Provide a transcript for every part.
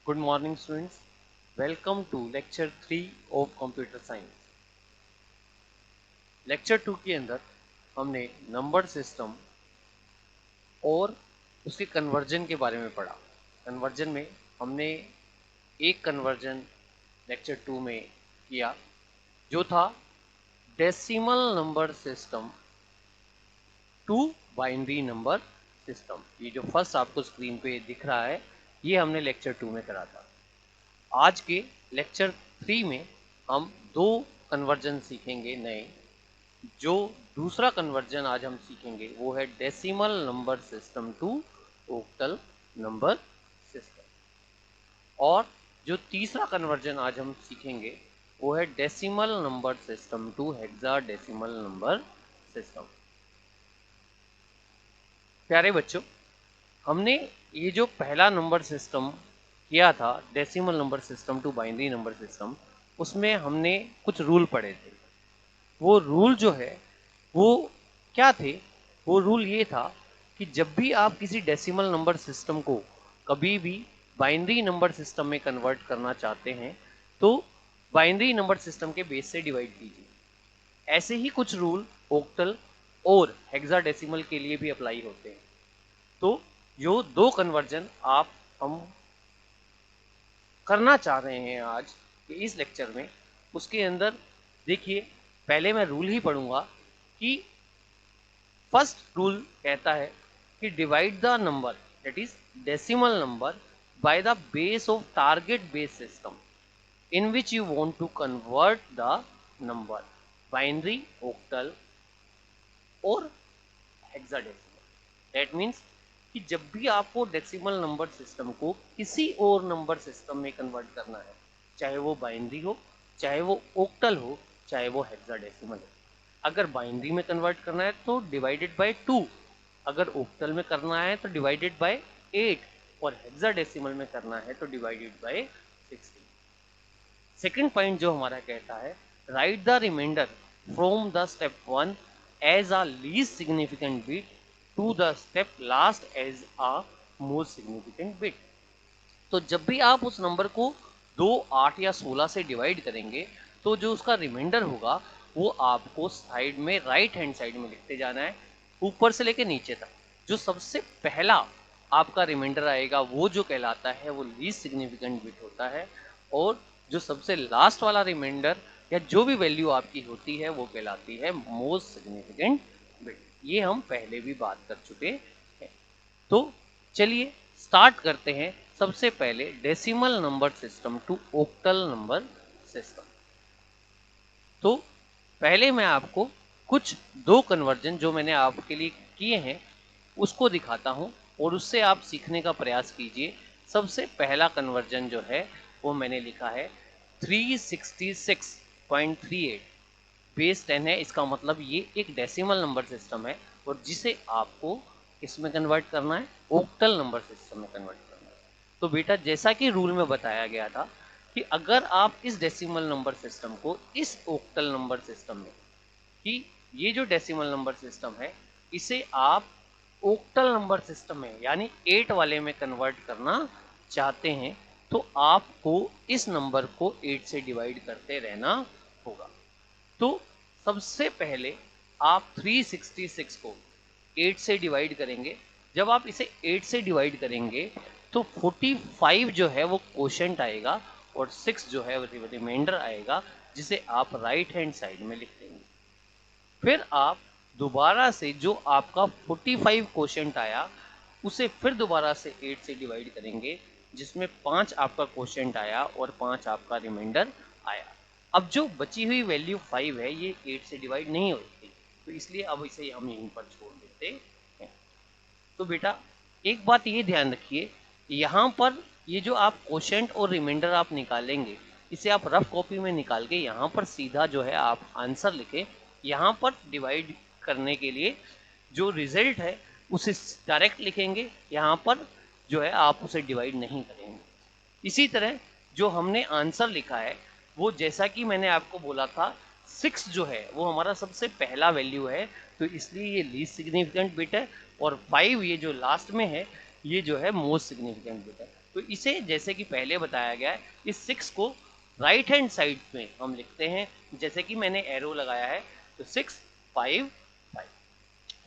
Good morning students. Welcome to lecture 3 of computer science. Lecture 2 के अंदर हमने number system और उसके कन्वर्जन के बारे में पढ़ा। कन्वर्जन में हमने एक कन्वर्जन लेक्चर 2 में किया जो था decimal number system to binary number system. ये जो फर्स्ट आपको स्क्रीन पे दिख रहा है ये हमने लेक्चर 2 में करा था। आज के लेक्चर 3 में हम दो कन्वर्जन सीखेंगे नए। जो दूसरा कन्वर्जन आज हम सीखेंगे वो है decimal number system to octal number system, और जो तीसरा कन्वर्जन आज हम सीखेंगे वो है decimal number system to hexadecimal number system. प्यारे बच्चों, हमने ये जो पहला नंबर सिस्टम किया था decimal number system to binary number system, उसमें हमने कुछ रूल पढ़े थे। वो रूल जो है वो क्या थे? वो रूल ये था कि जब भी आप किसी डेसिमल नंबर सिस्टम को कभी भी बाइनरी नंबर सिस्टम में कन्वर्ट करना चाहते हैं तो बाइनरी नंबर सिस्टम के बेस से डिवाइड कीजिए। ऐसे ही कुछ रूल ओक्टल और हेक्साडेसिमल के लिए भी अप्लाई होते हैं। तो जो दो कन्वर्जन हम करना चाह रहे हैं आज के इस लेक्चर में, उसके अंदर देखिए, पहले मैं रूल ही पढ़ूंगा कि फर्स्ट रूल कहता है कि divide the number that is decimal number by the base of target base system in which you want to convert the number binary, octal और हेक्साडेसिमल। दैट मीन्स कि जब भी आपको डेसिमल नंबर सिस्टम को किसी और नंबर सिस्टम में convert करना है, चाहे वो बाइनरी हो, चाहे वो ऑक्टल हो, चाहे वो हेक्साडेसिमल हो। अगर बाइनरी में कन्वर्ट करना है तो डिवाइडेड बाय 2, अगर ऑक्टल में करना है तो डिवाइडेड बाय 8, और हेक्साडेसिमल में करना है तो डिवाइडेड बाय 16। सेकंड पॉइंट जो हमारा कहता है, write the remainder from the step 1 as a least significant bit to the step last as a most significant bit. तो जब भी आप उस नंबर को 2, 8 या 16 से डिवाइड करेंगे तो जो उसका रिमाइंडर होगा वो आपको साइड में, राइट हैंड साइड में लिखते जाना है, ऊपर से लेकर नीचे तक। जो सबसे पहला आपका रिमाइंडर आएगा वो जो कहलाता है वो लीस्ट सिग्निफिकेंट बिट होता है, और जो सबसे लास्ट वाला रिमाइंडर या जो भी वैल्यू आपकी होती है वो कहलाती है मोस्ट सिग्निफिकेंट बिट। ये हम पहले भी बात कर चुके हैं। तो चलिए स्टार्ट करते हैं। सबसे पहले decimal number system to octal number system. तो पहले मैं आपको कुछ दो कन्वर्जन जो मैंने आपके लिए किए हैं उसको दिखाता हूं और उससे आप सीखने का प्रयास कीजिए। सबसे पहला कन्वर्जन जो है वो मैंने लिखा है 366.38 बेस 10 है। इसका मतलब ये एक डेसिमल नंबर सिस्टम है और जिसे आपको इसमें कन्वर्ट करना है, ऑक्टल नंबर सिस्टम में कन्वर्ट करना है। तो बेटा, जैसा कि रूल में बताया गया था कि अगर आप इस डेसिमल नंबर सिस्टम को इस ऑक्टल नंबर सिस्टम में, कि ये जो डेसिमल नंबर सिस्टम है इसे आप ऑक्टल नंबर सिस्टम में यानी 8 वाले में कन्वर्ट करना चाहते हैं तो आपको इस नंबर को 8 से डिवाइड करते रहना होगा। तो सबसे पहले आप 366 को 8 से डिवाइड करेंगे। जब आप इसे 8 से डिवाइड करेंगे तो 45 जो है वो क्वोशंट आएगा और 6 जो है वो रिमाइंडर आएगा, जिसे आप राइट हैंड साइड में लिख देंगे। फिर आप दोबारा से जो आपका 45 क्वोशंट आया उसे फिर दोबारा से 8 से डिवाइड करेंगे, जिसमें 5 आपका क्वोशंट आया और 5 आपका रिमाइंडर आया। अब जो बची हुई वैल्यू 5 है ये 8 से डिवाइड नहीं होती, तो इसलिए अब इसे हम यहीं पर छोड़ देते हैं। तो बेटा, एक बात ये ध्यान रखिए, यहाँ पर ये जो आप क्वोशंट और रिमाइंडर आप निकालेंगे, इसे आप रफ कॉपी में निकाल के यहाँ पर सीधा जो है आप आंसर लिखें। यहाँ पर डिवाइड करने के लिए जो रिजल्ट है उसे डायरेक्ट लिखेंगे, यहाँ पर जो है आप उसे डिवाइड नहीं करेंगे। इसी तरह जो हमने आंसर लिखा है वो, जैसा कि मैंने आपको बोला था, 6 जो है वो हमारा सबसे पहला वैल्यू है, तो इसलिए ये लीस्ट सिग्निफिकेंट बिट है, और 5 ये जो लास्ट में है ये जो है मोस्ट सिग्निफिकेंट बिट है। तो इसे जैसे कि पहले बताया गया है, इस 6 को राइट हैंड साइड में हम लिखते हैं, जैसे कि मैंने एरो लगाया है, तो 6 5 5।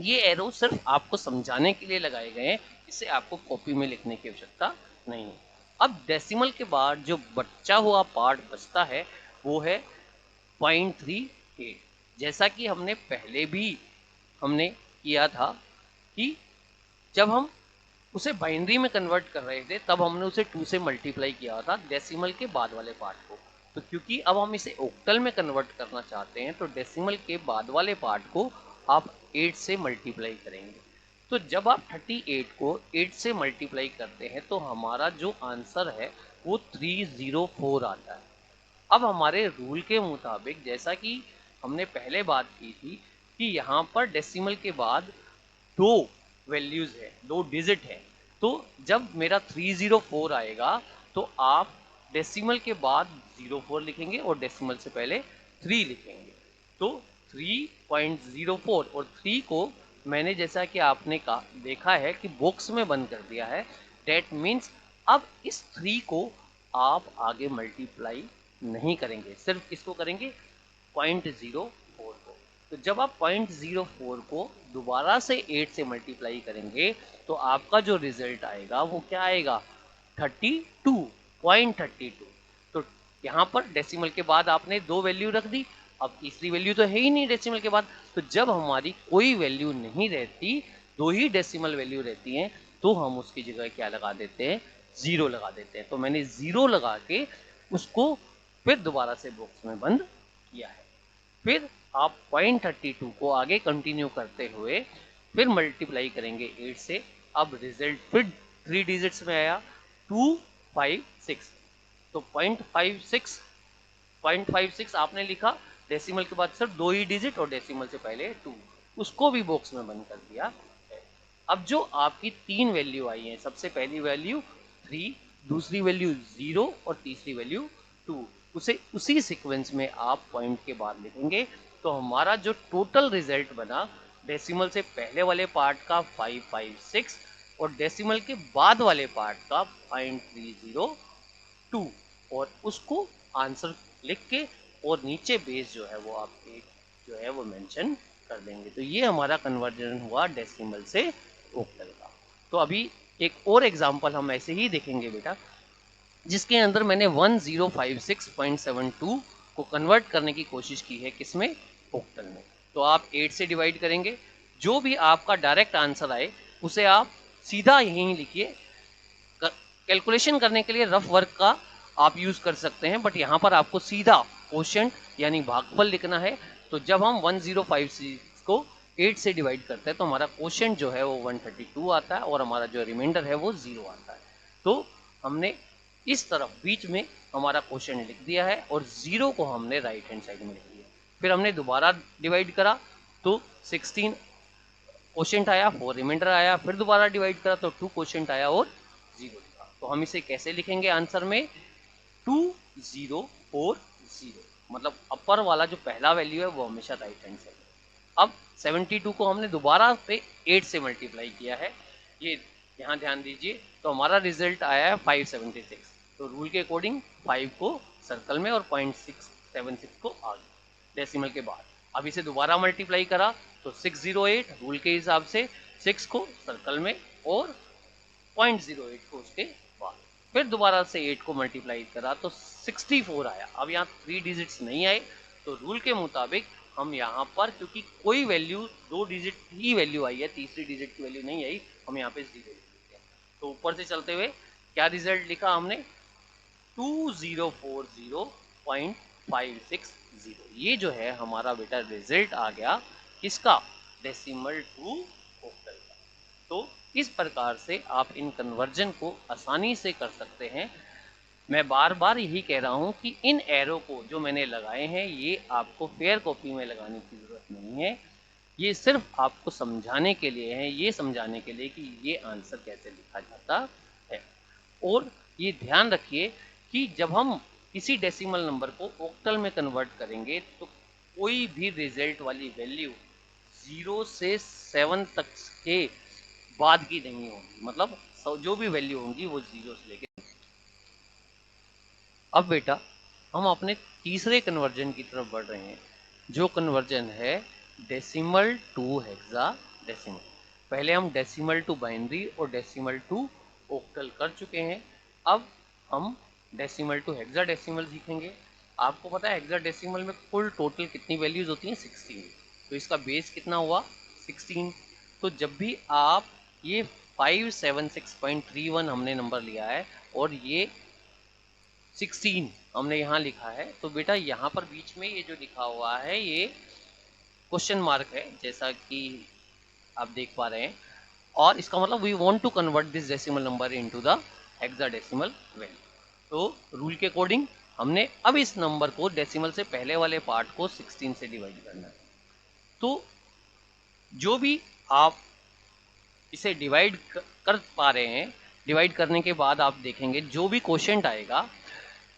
ये एरो सिर्फ आपको समझाने के लिए लगाए गए हैं, इसे आपको कॉपी में लिखने की आवश्यकता नहीं है। अब डेसिमल के बाद जो बचा हुआ पार्ट बचता है वो है 0.38। जैसा कि हमने पहले भी हमने किया था कि जब हम उसे बाइनरी में कन्वर्ट कर रहे थे तब हमने उसे 2 से मल्टीप्लाई किया था डेसिमल के बाद वाले पार्ट को। तो क्योंकि अब हम इसे ऑक्टल में कन्वर्ट करना चाहते हैं तो डेसिमल के बाद वाले पार्ट को आप 8 से मल्टीप्लाई करेंगे। तो जब आप 38 को 8 से मल्टीप्लाई करते हैं तो हमारा जो आंसर है वो 304 आता है। अब हमारे रूल के मुताबिक, जैसा कि हमने पहले बात की थी कि यहाँ पर डेसिमल के बाद दो वैल्यूज है, दो डिजिट है, तो जब मेरा 304 आएगा तो आप डेसिमल के बाद 04 लिखेंगे और डेसिमल से पहले 3 लिखेंगे। तो 3.04 और 3 को मैंने, जैसा कि आपने देखा है कि बॉक्स में बंद कर दिया है। डेट मीन्स अब इस 3 को आप आगे मल्टीप्लाई नहीं करेंगे, सिर्फ इसको करेंगे 0.04 को। तो जब आप 0.04 को दोबारा से 8 से मल्टीप्लाई करेंगे तो आपका जो रिजल्ट आएगा वो क्या आएगा, 32.32। तो यहाँ पर डेसिमल के बाद आपने दो वैल्यू रख दी, अब तीसरी वैल्यू तो है ही नहीं डेसिमल के बाद। तो जब हमारी कोई वैल्यू नहीं रहती, दो ही डेसिमल वैल्यू रहती हैं, तो हम उसकी जगह क्या लगा देते हैं, 0 लगा देते हैं। तो मैंने 0 लगा के उसको फिर दोबारा से बॉक्स में बंद किया है। फिर आप 0.32 को आगे कंटिन्यू करते हुए फिर मल्टीप्लाई करेंगे 8 से। अब रिजल्ट फिर 3 डिजिट्स में आया 256। तो 0.56 आपने लिखा, डेसिमल के बाद सिर्फ दो ही डिजिट और डेसिमल से पहले 2, उसको भी बॉक्स में बंद कर दिया है। अब जो आपकी तीन वैल्यू आई है, सबसे पहली वैल्यू 3, दूसरी वैल्यू 0 और तीसरी वैल्यू 2, उसे उसी सीक्वेंस में आप पॉइंट के बाद लिखेंगे। तो हमारा जो टोटल रिजल्ट बना डेसिमल से पहले वाले पार्ट का 556 और डेसिमल के बाद वाले पार्ट का 0.302, और उसको आंसर लिख के और नीचे बेस जो है वो आप एक जो है वो मेंशन कर देंगे। तो ये हमारा कन्वर्जन हुआ डेसिमल से ऑक्टल का। तो अभी एक और एग्जांपल हम ऐसे ही देखेंगे बेटा, जिसके अंदर मैंने 1056.72 को कन्वर्ट करने की कोशिश की है, किसमें, ऑक्टल में। तो आप 8 से डिवाइड करेंगे, जो भी आपका डायरेक्ट आंसर आए उसे आप सीधा यहीं लिखिए। कैलकुलेशन करने के लिए रफ वर्क का आप यूज कर सकते हैं, बट यहाँ पर आपको सीधा क्वोशिएंट यानी भागफल लिखना है। तो जब हम 1056 को 8 से डिवाइड करते हैं तो हमारा क्वोशिएंट जो है वो 132 आता है और हमारा जो रिमाइंडर है वो 0 आता है। तो हमने इस तरफ बीच में हमारा क्वोशिएंट लिख दिया है और 0 को हमने राइट हैंड साइड में लिख दिया। फिर हमने दोबारा डिवाइड करा तो 16 क्वोशिएंट आया, 4 रिमाइंडर आया, फिर दोबारा डिवाइड करा तो 2 क्वोशिएंट आया और 0 लिखा। तो हम इसे कैसे लिखेंगे आंसर में, 2040, मतलब अपर वाला जो पहला वैल्यू है वो हमेशा राइट हैंड साइड। अब 72 को हमने दोबारा से 8 से मल्टीप्लाई किया है, ये यहाँ ध्यान दीजिए। तो हमारा रिजल्ट आया है 576। तो रूल के अकॉर्डिंग 5 को सर्कल में और 0.676 को आगे डेसिमल के बाद। अब इसे दोबारा मल्टीप्लाई करा तो 608, रूल के हिसाब से 6 को सर्कल में और 0.08 को उसके बाद। फिर दोबारा से 8 को मल्टीप्लाई करा तो 64 आया। अब यहाँ 3 डिजिट्स नहीं आए, तो रूल के मुताबिक हम यहाँ पर, क्योंकि कोई वैल्यू 2 डिजिट ही वैल्यू आई है, तीसरी डिजिट की वैल्यू नहीं आई, हम यहाँ पे 0 लिख देते हैं। तो ऊपर से चलते हुए क्या रिजल्ट लिखा हमने, 2040.560। ये जो है हमारा बेटा रिजल्ट आ गया किसका, डेसिमल टू ऑक्टल का। तो इस प्रकार से आप इन कन्वर्जन को आसानी से कर सकते हैं। मैं बार बार यही कह रहा हूं कि इन एरो को जो मैंने लगाए हैं ये आपको फेयर कॉपी में लगाने की जरूरत नहीं है, ये सिर्फ आपको समझाने के लिए है, ये समझाने के लिए कि ये आंसर कैसे लिखा जाता है। और ये ध्यान रखिए कि जब हम किसी डेसिमल नंबर को ऑक्टल में कन्वर्ट करेंगे तो कोई भी रिजल्ट वाली वैल्यू 0 से 7 तक के बाद की नहीं होगी, मतलब जो भी वैल्यू होंगी वो 0 से लेकर अब बेटा हम अपने तीसरे कन्वर्जन की तरफ बढ़ रहे हैं, जो कन्वर्जन है डेसिमल टू हेक्साडेसिमल। पहले हम डेसिमल टू बाइनरी और डेसिमल टू ऑक्टल कर चुके हैं, अब हम डेसिमल टू हेक्साडेसिमल सीखेंगे। आपको पता है हेक्साडेसिमल में कुल टोटल कितनी वैल्यूज होती हैं? 16। तो इसका बेस कितना हुआ? 16। तो जब भी आप ये 576.31 हमने नंबर लिया है और ये 16 हमने यहाँ लिखा है, तो बेटा यहाँ पर बीच में ये जो लिखा हुआ है ये क्वेश्चन मार्क है, जैसा कि आप देख पा रहे हैं। और इसका मतलब we want to convert this decimal number into the hexadecimal value. तो रूल के अकॉर्डिंग हमने अब इस नंबर को डेसिमल से पहले वाले पार्ट को 16 से डिवाइड करना है। तो जो भी आप इसे डिवाइड कर पा रहे हैं, डिवाइड करने के बाद आप देखेंगे जो भी क्वोशिएंट आएगा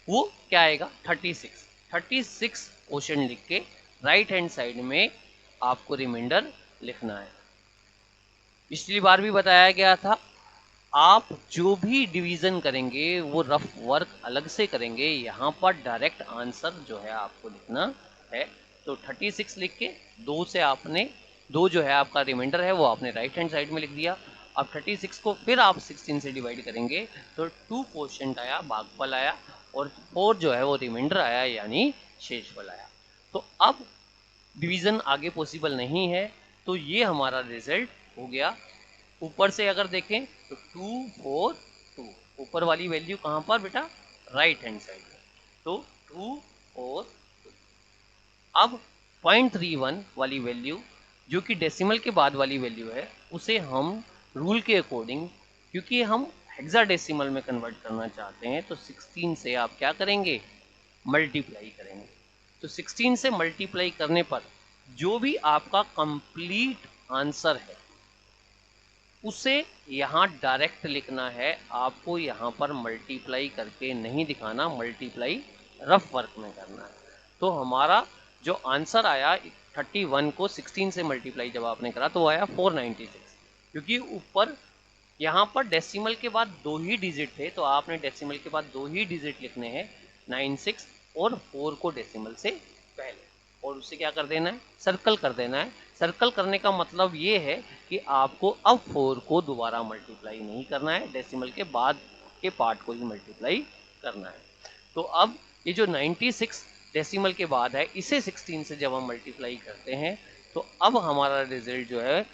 वो क्या आएगा? 36 क्वोशिएंट लिख के राइट हैंड साइड में आपको रिमाइंडर लिखना है। पिछली बार भी बताया गया था, आप जो भी डिवीजन करेंगे वो रफ वर्क अलग से करेंगे, यहाँ पर डायरेक्ट आंसर जो है आपको लिखना है। तो 36 लिख के दो जो है आपका रिमाइंडर है वो आपने राइट हैंड साइड में लिख दिया। अब 36 को फिर आप 16 से डिवाइड करेंगे तो 2 क्वोशिएंट आया, भागफल आया, और 4 जो है वो रिमाइंडर आया, यानी शेषफल आया। तो अब डिवीजन आगे पॉसिबल नहीं है, तो ये हमारा रिजल्ट हो गया। ऊपर से अगर देखें तो 2 4 2, ऊपर वाली वैल्यू कहाँ पर बेटा? राइट हैंड साइड में। तो 2 4 2। अब 0.31 वाली वैल्यू जो कि डेसिमल के बाद वाली वैल्यू है, उसे हम रूल के अकॉर्डिंग, क्योंकि हम हेक्साडेसिमल में कन्वर्ट करना चाहते हैं, तो 16 से आप क्या करेंगे? मल्टीप्लाई करेंगे। तो 16 से मल्टीप्लाई करने पर जो भी आपका कंप्लीट आंसर है उसे यहाँ डायरेक्ट लिखना है, आपको यहाँ पर मल्टीप्लाई करके नहीं दिखाना, मल्टीप्लाई रफ वर्क में करना है। तो हमारा जो आंसर आया 31 को 16 से मल्टीप्लाई जब आपने करा तो वो आया 496, क्योंकि ऊपर यहाँ पर डेसिमल के बाद 2 ही डिजिट थे, तो आपने डेसिमल के बाद 2 ही डिजिट लिखने हैं, 96 और 4 को डेसिमल से पहले, और उसे क्या कर देना है? सर्कल कर देना है। सर्कल करने का मतलब ये है कि आपको अब 4 को दोबारा मल्टीप्लाई नहीं करना है, डेसिमल के बाद के पार्ट को ही मल्टीप्लाई करना है। तो अब ये जो 96 डेसिमल के बाद है, इसे 16 से जब हम मल्टीप्लाई करते हैं तो अब हमारा रिजल्ट जो है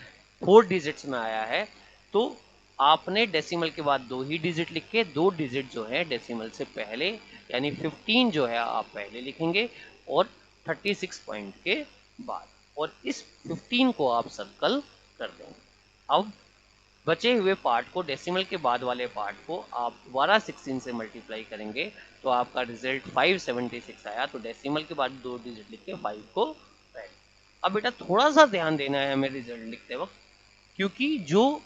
4 डिजिट्स में आया है। तो आपने डेसिमल के बाद 2 ही डिजिट लिख के 2 डिजिट जो है डेसिमल से पहले, यानी 15 जो है आप पहले लिखेंगे और 36 पॉइंट के बाद, और इस 15 को आप सर्कल कर देंगे। अब बचे हुए पार्ट को, डेसिमल के बाद वाले पार्ट को आप दोबारा 16 से मल्टीप्लाई करेंगे तो आपका रिजल्ट 576 आया। तो डेसिमल के बाद 2 डिजिट लिख के 5 को पहले। अब बेटा थोड़ा सा ध्यान देना है हमें रिजल्ट लिखते वक्त, क्योंकि जो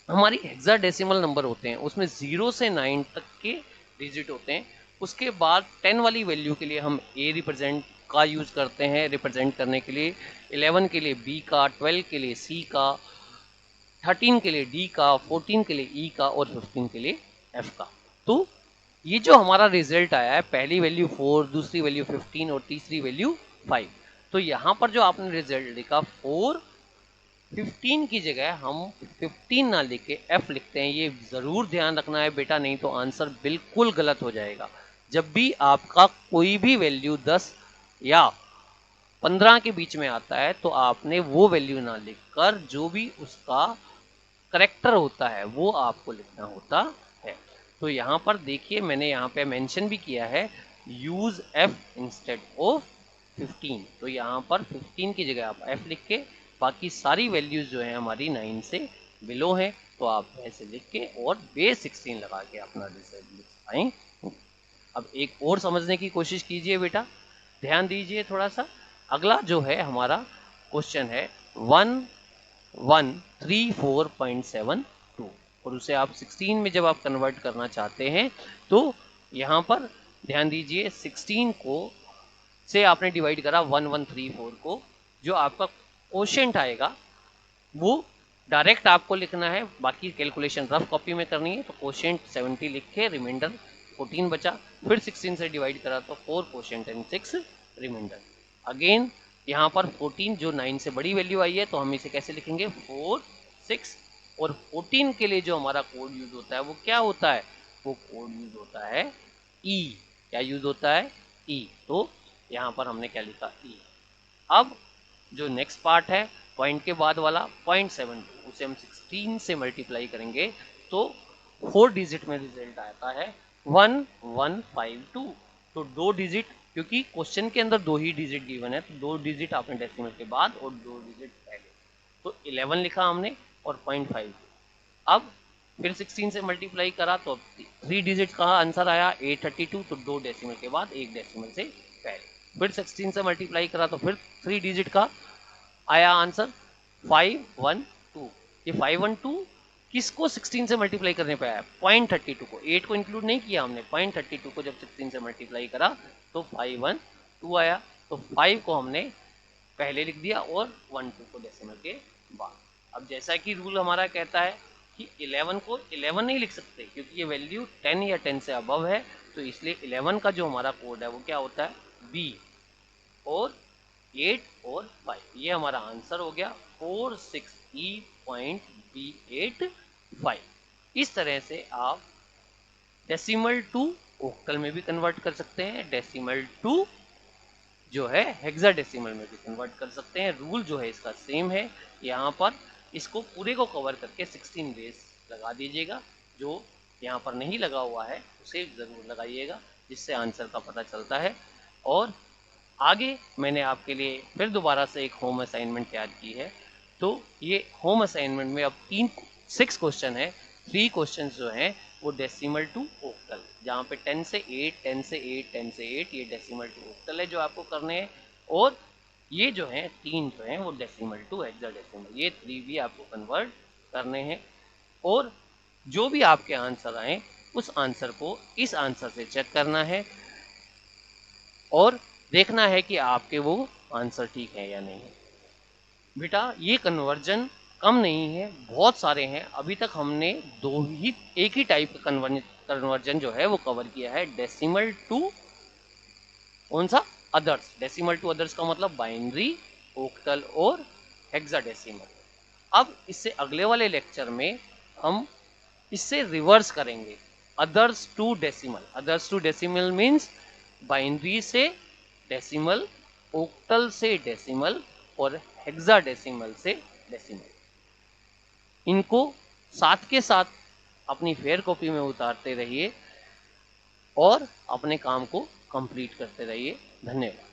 हमारी हेक्साडेसिमल नंबर होते हैं उसमें 0 से 9 तक के डिजिट होते हैं। उसके बाद 10 वाली वैल्यू के लिए हम ए रिप्रेजेंट का यूज करते हैं रिप्रेजेंट करने के लिए, 11 के लिए बी का, 12 के लिए सी का, 13 के लिए डी का, 14 के लिए ई का और 15 के लिए एफ का। तो ये जो हमारा रिजल्ट आया है, पहली वैल्यू 4, दूसरी वैल्यू 15 और तीसरी वैल्यू 5। तो यहाँ पर जो आपने रिजल्ट लिखा 4, 15 की जगह हम 15 ना लिख के एफ लिखते हैं। ये जरूर ध्यान रखना है बेटा, नहीं तो आंसर बिल्कुल गलत हो जाएगा। जब भी आपका कोई भी वैल्यू 10 या 15 के बीच में आता है तो आपने वो वैल्यू ना लिखकर जो भी उसका करेक्टर होता है वो आपको लिखना होता है। तो यहाँ पर देखिए मैंने यहाँ पे मेंशन भी किया है, यूज एफ इंस्टेड ऑफ 15। तो यहाँ पर 15 की जगह आप एफ लिख के, बाकी सारी वैल्यूज जो है हमारी 9 से बिलो हैं, तो आप ऐसे लिख के और बेस 16 लगा के अपना रिजल्ट लिख पाए। अब एक और समझने की कोशिश कीजिए बेटा, ध्यान दीजिए थोड़ा सा। अगला जो है हमारा क्वेश्चन है 1134.72, और उसे आप 16 में जब आप कन्वर्ट करना चाहते हैं तो यहाँ पर ध्यान दीजिए, 16 को से आपने डिवाइड करा 1134 को, जो आपका क्वोशिएंट आएगा वो डायरेक्ट आपको लिखना है, बाकी कैलकुलेशन रफ कॉपी में करनी है। तो क्वोशिएंट 70 लिख के रिमाइंडर 14 बचा, फिर 16 से डिवाइड करा तो 4 क्वोशिएंट एंड 6 रिमाइंडर। अगेन यहाँ पर 14 जो 9 से बड़ी वैल्यू आई है तो हम इसे कैसे लिखेंगे 4 6, और 14 के लिए जो हमारा कोड यूज होता है वो क्या होता है, वो कोड यूज होता है ई। क्या यूज होता है, ई। तो यहाँ पर हमने क्या लिखा, ई। अब जो नेक्स्ट पार्ट है पॉइंट के बाद वाला 0.72, उसे हम 16 से मल्टीप्लाई करेंगे तो 4 डिजिट में रिजल्ट आता है 1152। तो 2 डिजिट, क्योंकि क्वेश्चन के अंदर 2 ही डिजिट गिवन है तो 2 डिजिट आपने डेसिमल के बाद और 2 डिजिट पहले, तो 11 लिखा हमने और 0.5। अब फिर 16 से मल्टीप्लाई करा तो 3 डिजिट का आंसर आया 832, तो 2 डेसिमल के बाद 1 डेसिमल से पहले। फिर 16 से मल्टीप्लाई करा तो फिर 3 डिजिट का आया आंसर 512। ये 512 किसको 16 से मल्टीप्लाई करने पे आया, 0.32 को, 8 को इंक्लूड नहीं किया हमने। 0.32 को जब 16 से मल्टीप्लाई करा तो 512 आया, तो 5 को हमने पहले लिख दिया और 12 को डेसिमल के बाद। अब जैसा कि रूल हमारा कहता है कि 11 को 11 नहीं लिख सकते क्योंकि ये वैल्यू 10 या 10 से अबव है, तो इसलिए 11 का जो हमारा कोड है वो क्या होता है, बी, और 8 और 5। ये हमारा आंसर हो गया 46E.B85। इस तरह से आप डेसिमल टू ओक्टल में भी कन्वर्ट कर सकते हैं, डेसिमल टू जो है हेक्साडेसिमल में भी कन्वर्ट कर सकते हैं। रूल जो है इसका सेम है। यहाँ पर इसको पूरे को कवर करके 16 बेस लगा दीजिएगा, जो यहाँ पर नहीं लगा हुआ है उसे ज़रूर लगाइएगा, जिससे आंसर का पता चलता है। और आगे मैंने आपके लिए फिर दोबारा से एक होम असाइनमेंट तैयार की है, तो ये होम असाइनमेंट में अब 6 क्वेश्चन है। 3 क्वेश्चन जो हैं वो डेसिमल टू ओक्टल, जहाँ पे 10 से 8, 10 से 8, 10 से 8 ये डेसिमल टू ओक्टल है जो आपको करने हैं, और ये जो हैं 3 जो हैं वो डेसिमल टू हेक्साडेसिमल, ये 3 भी आपको कन्वर्ट करने हैं। और जो भी आपके आंसर आए उस आंसर को इस आंसर से चेक करना है और देखना है कि आपके वो आंसर ठीक है या नहीं। बेटा ये कन्वर्जन कम नहीं है, बहुत सारे हैं। अभी तक हमने एक ही टाइप का कन्वर्जन जो है वो कवर किया है, डेसिमल टू कौन सा, अदर्स। डेसिमल टू अदर्स का मतलब बाइनरी, ओक्टल और हेक्साडेसिमल। अब इससे अगले वाले लेक्चर में हम इससे रिवर्स करेंगे, others to decimal. Others to decimal means binary से डेसिमल, ओक्टल से डेसिमल और हेक्साडेसिमल से डेसिमल। इनको साथ के साथ अपनी फेयर कॉपी में उतारते रहिए और अपने काम को कंप्लीट करते रहिए। धन्यवाद।